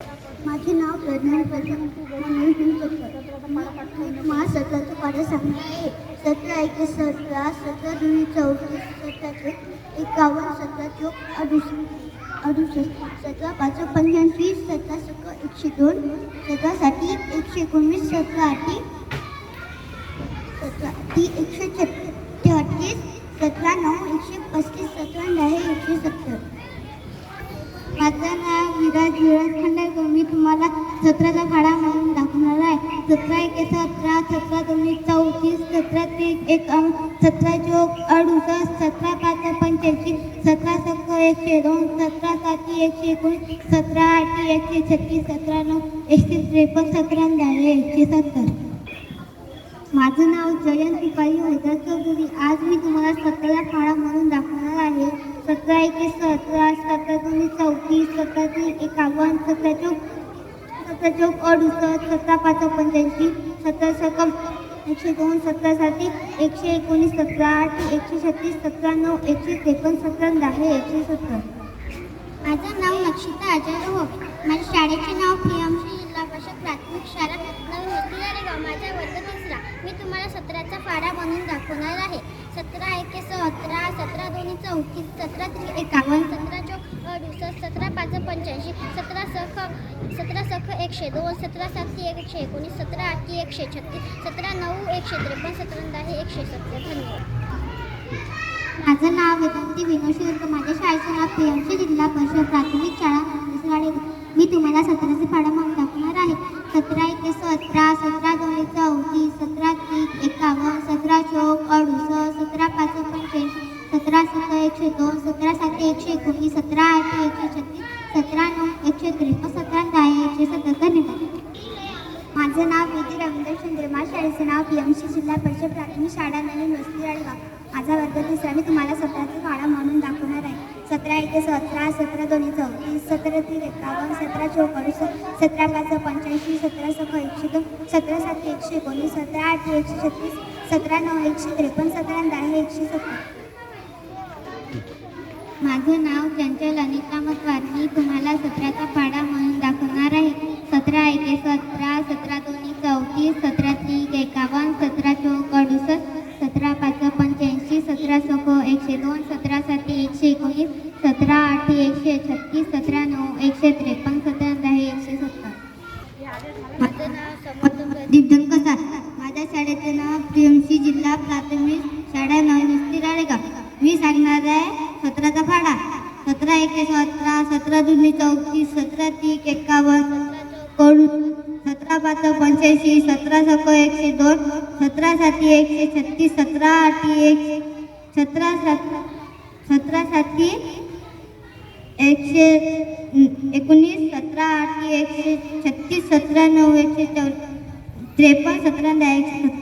माझे नाव प्रज्ञान महासत्राचा पाढा सांगणार आहे. 17 1 17, 17 2 34, 17 51, 17 4 68, 17 5 85, 17 6 102, 17 7 119, 17 8 136, 17 9 135, 17 10 170. माझं नाव विराज खंडाळकर. मी तुम्हाला 17चा पाढा म्हणून दाखवणार आहे. 17 1 17, 17 2 34, 17 3 51, 17 4 68, 17 5 85, 17 6 102, 17 7 119, 17 8 136, 17 9 153, 17 10 170. माझं नाव जयंत पिपाली हैदर चौधरी. आज मी तुम्हाला 17चा पाढा म्हणून दाखवणार आहे. 17 1 17, 17 2 34, 17 3 51, 17 4 68, 17 5 85, 17 6 102, 17 7 119, 17 8 136, 17 9 153, 17 10 170. माझं नाव नक्षिता आचार्य होते. माझ्या शाळेचे नाव प्रियमश्री जिल्हा परिषद प्राथमिक शाळा नवीन गाव. माझा वर्ग 3रा. मी तुम्हाला 17चा पाढा म्हणून दाखवणार आहे. 17 1 17, 17 2 34, 17 3 51, 17 4 68, 17 5 85, 17 6 102, 17 7 119, 17 8 136, 17 9 153, 17 10 170. धन्यवाद. माझं नाव वेदांती विनोद. माझ्या शाळेचे नाव प्रियमश्री जिल्हा परिषद प्राथमिक शाळा नवीन. मी तुम्हाला 17चा पाढा म्हणून दाखवणार आहे. 17 1 17, 17 2 34, 17 3 51, 17 4 68, 17 5 85, 17 6 102, 17 7 119, 17 8 136, 17 9 153, 17 10 170. धन्यवाद. माझं नाव विधी रवींद्र चंद्र. माझ्या शाळेचे नाव पीएमसी जिल्हा परिषद प्राथमिक शाळा नवीन गाव. माझा वर्ग 3रा. मी तुम्हाला 17चा पाढा म्हणून दाखवणार आहे. 17 1 17, 17 2 34, 17 3 51, 17 4 68, 17 5 85, 17 6 102, 17 7 119, 17 8 136, 17 9 153, 17 10 170. माझं नाव चंचल अनिता मतवार. मी तुम्हाला 17चा पाढा म्हणून दाखवणार आहे. 17 1 17, 17 2 34, 17 3 51, 17 4 68, 17 5 85, 17 6 102, 17 7 119, 17 8 136, 17 9 153, 17 10 170. माझं नाव दीपदंक सर. माझ्या शाळेचे नाव प्रियमसी जिल्हा प्राथमिक शाळा नवीन गाव. मी सांगणार आहे 17चा पाढा. 17 1 17, 17 2 34, 17 3 51, 17 5 85, 17 6 102, 17 7 136, 17 8 17 7 119, 17 8 136, 17 9 153, 17 10 170.